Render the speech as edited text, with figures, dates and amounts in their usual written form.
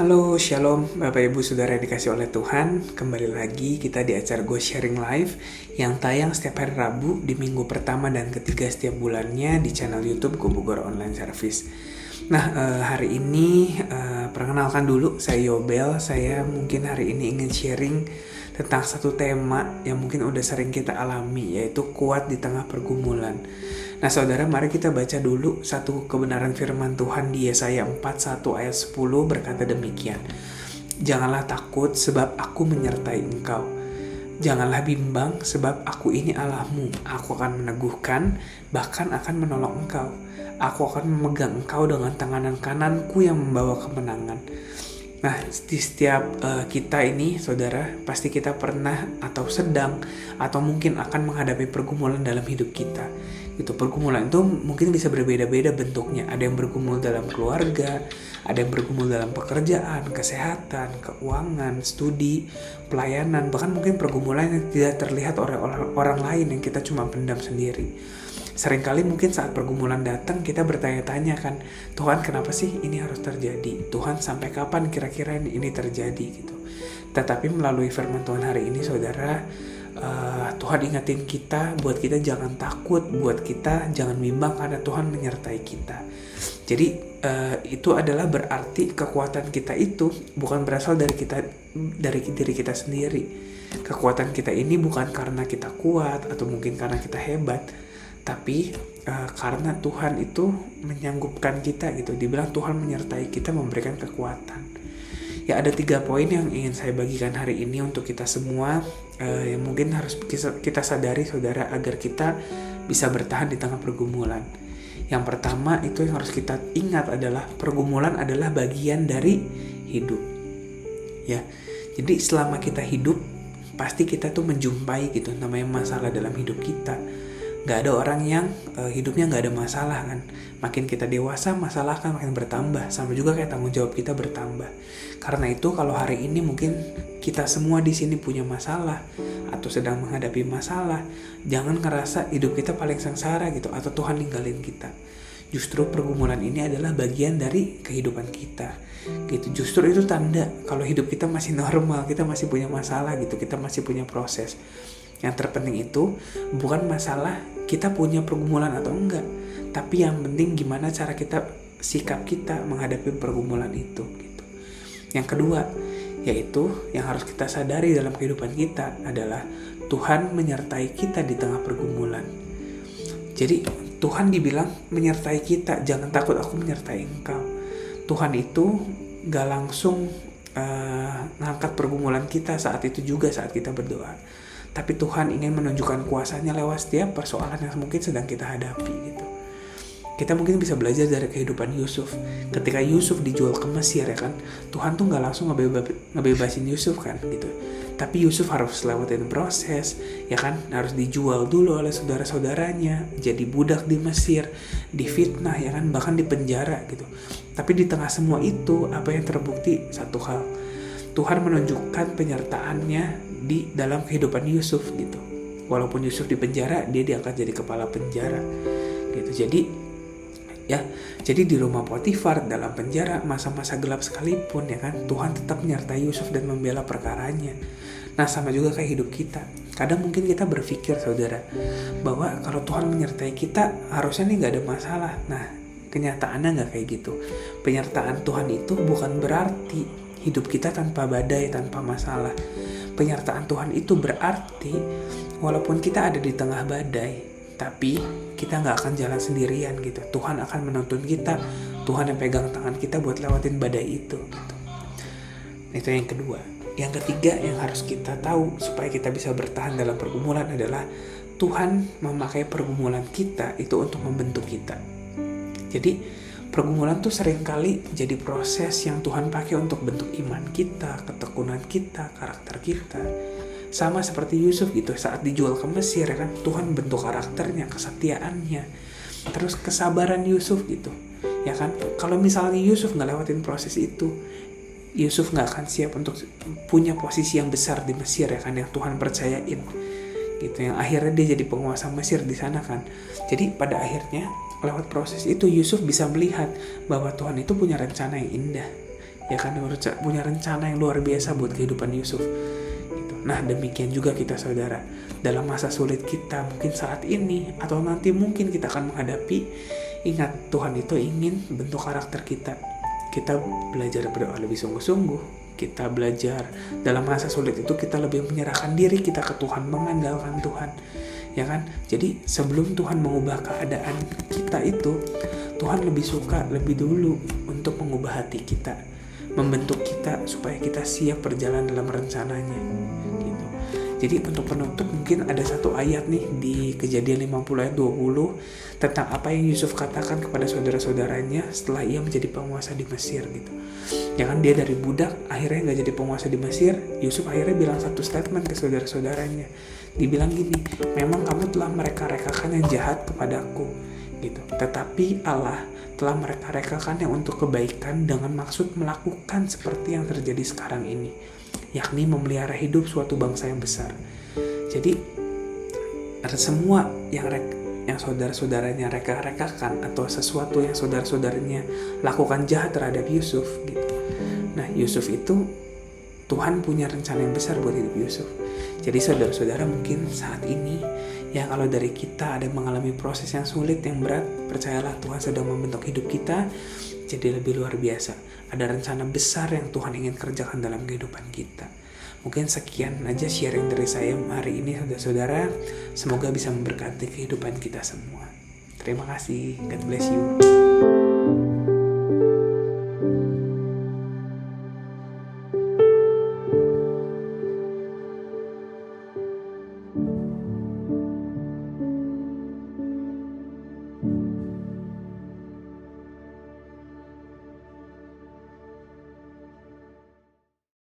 Halo, Shalom Bapak Ibu Saudara yang dikasih oleh Tuhan. Kembali lagi kita di acara Go Sharing Live yang tayang setiap hari Rabu di minggu pertama dan ketiga setiap bulannya di channel YouTube Go Bogor Online Service. Nah, hari ini perkenalkan dulu, saya Yobel. Saya mungkin hari ini ingin sharing tentang satu tema yang mungkin udah sering kita alami, yaitu kuat di tengah pergumulan. Nah saudara, mari kita baca dulu satu kebenaran firman Tuhan di Yesaya 41 ayat 10 berkata demikian. Janganlah takut sebab aku menyertai engkau. Janganlah bimbang sebab aku ini Allahmu. Aku akan meneguhkan, bahkan akan menolong engkau. Aku akan memegang engkau dengan tangan kananku yang membawa kemenangan. Nah, di setiap kita ini, saudara, pasti kita pernah atau sedang atau mungkin akan menghadapi pergumulan dalam hidup kita. Itu pergumulan itu mungkin bisa berbeda-beda bentuknya. Ada yang bergumul dalam keluarga, ada yang bergumul dalam pekerjaan, kesehatan, keuangan, studi, pelayanan, bahkan mungkin pergumulan yang tidak terlihat oleh orang lain yang kita cuma pendam sendiri. Seringkali mungkin saat pergumulan datang kita bertanya-tanya kan, Tuhan kenapa sih ini harus terjadi? Tuhan sampai kapan kira-kira ini terjadi gitu. Tetapi melalui firman Tuhan hari ini saudara, Tuhan ingetin kita buat kita jangan takut, buat kita jangan bimbang karena Tuhan menyertai kita. Jadi itu adalah berarti kekuatan kita itu bukan berasal dari diri kita sendiri. Kekuatan kita ini bukan karena kita kuat atau mungkin karena kita hebat, tapi karena Tuhan itu menyanggupkan kita gitu. Dibilang Tuhan menyertai kita, memberikan kekuatan. Ya, ada 3 poin yang ingin saya bagikan hari ini untuk kita semua yang mungkin harus kita sadari saudara agar kita bisa bertahan di tengah pergumulan. Yang pertama itu yang harus kita ingat adalah pergumulan adalah bagian dari hidup. Ya, jadi selama kita hidup pasti kita tuh menjumpai gitu namanya masalah dalam hidup kita. Gak ada orang yang hidupnya gak ada masalah kan. Makin kita dewasa masalah kan makin bertambah. Sama juga kayak tanggung jawab kita bertambah. Karena itu kalau hari ini mungkin kita semua di sini punya masalah atau sedang menghadapi masalah, jangan ngerasa hidup kita paling sengsara gitu atau Tuhan ninggalin kita. Justru pergumulan ini adalah bagian dari kehidupan kita gitu. Justru itu tanda kalau hidup kita masih normal, kita masih punya masalah gitu, kita masih punya proses. Yang terpenting itu bukan masalah kita punya pergumulan atau enggak, tapi yang penting gimana cara sikap kita menghadapi pergumulan itu gitu. Yang kedua, yaitu yang harus kita sadari dalam kehidupan kita adalah Tuhan menyertai kita di tengah pergumulan. Jadi Tuhan dibilang menyertai kita, jangan takut aku menyertai engkau. Tuhan itu gak langsung ngangkat pergumulan kita saat itu juga saat kita berdoa. Tapi Tuhan ingin menunjukkan kuasanya lewat setiap persoalan yang mungkin sedang kita hadapi gitu. Kita mungkin bisa belajar dari kehidupan Yusuf. Ketika Yusuf dijual ke Mesir ya kan, Tuhan tuh gak langsung ngebebasin Yusuf kan gitu. Tapi Yusuf harus lewatin proses ya kan, harus dijual dulu oleh saudara-saudaranya, jadi budak di Mesir, difitnah ya kan, bahkan dipenjara gitu. Tapi di tengah semua itu apa yang terbukti? Satu hal, Tuhan menunjukkan penyertaannya di dalam kehidupan Yusuf gitu. Walaupun Yusuf di penjara, dia diangkat jadi kepala penjara gitu. Jadi di rumah Potifar dalam penjara, masa-masa gelap sekalipun ya kan, Tuhan tetap menyertai Yusuf dan membela perkaranya. Nah, sama juga kayak hidup kita. Kadang mungkin kita berpikir saudara bahwa kalau Tuhan menyertai kita harusnya nih gak ada masalah. Nah, kenyataannya gak kayak gitu. Penyertaan Tuhan itu bukan berarti hidup kita tanpa badai, tanpa masalah. Penyertaan Tuhan itu berarti walaupun kita ada di tengah badai, tapi kita gak akan jalan sendirian gitu. Tuhan akan menuntun kita, Tuhan yang pegang tangan kita buat lewatin badai itu gitu. Itu yang kedua. Yang ketiga yang harus kita tahu supaya kita bisa bertahan dalam pergumulan adalah Tuhan memakai pergumulan kita itu untuk membentuk kita. Jadi pergumulan tuh seringkali jadi proses yang Tuhan pakai untuk bentuk iman kita, ketekunan kita, karakter kita. Sama seperti Yusuf gitu, saat dijual ke Mesir ya kan, Tuhan bentuk karakternya, kesetiaannya, terus kesabaran Yusuf gitu ya kan. Kalau misalnya Yusuf gak lewatin proses itu, Yusuf gak akan siap untuk punya posisi yang besar di Mesir ya kan, yang Tuhan percayain gitu, yang akhirnya dia jadi penguasa Mesir di sana kan. Jadi pada akhirnya lewat proses itu Yusuf bisa melihat bahwa Tuhan itu punya rencana yang indah ya kan, punya rencana yang luar biasa buat kehidupan Yusuf gitu. Nah demikian juga kita saudara, dalam masa sulit kita mungkin saat ini atau nanti mungkin kita akan menghadapi, ingat Tuhan itu ingin bentuk karakter kita. Kita belajar berdoa lebih sungguh-sungguh, kita belajar dalam masa sulit itu kita lebih menyerahkan diri kita ke Tuhan, mengandalkan Tuhan, ya kan. Jadi sebelum Tuhan mengubah keadaan kita itu, Tuhan lebih suka lebih dulu untuk mengubah hati kita, membentuk kita supaya kita siap berjalan dalam rencananya gitu. Jadi untuk penutup mungkin ada satu ayat nih di Kejadian 50 ayat 20 tentang apa yang Yusuf katakan kepada saudara-saudaranya setelah ia menjadi penguasa di Mesir gitu. Ya kan, dia dari budak akhirnya gak jadi penguasa di Mesir. Yusuf akhirnya bilang satu statement ke saudara-saudaranya. Dibilang gini, memang kamu telah mereka-rekakan yang jahat kepadaku gitu, tetapi Allah telah mereka-rekakan yang untuk kebaikan dengan maksud melakukan seperti yang terjadi sekarang ini, yakni memelihara hidup suatu bangsa yang besar. Jadi semua yang saudara-saudaranya reka-rekakan atau sesuatu yang saudara-saudaranya lakukan jahat terhadap Yusuf gitu. Nah Yusuf itu, Tuhan punya rencana yang besar buat hidup Yusuf. Jadi saudara-saudara mungkin saat ini ya, kalau dari kita ada mengalami proses yang sulit, yang berat, percayalah Tuhan sedang membentuk hidup kita jadi lebih luar biasa. Ada rencana besar yang Tuhan ingin kerjakan dalam kehidupan kita. Mungkin sekian aja sharing dari saya hari ini saudara-saudara. Semoga bisa memberkati kehidupan kita semua. Terima kasih. God bless you.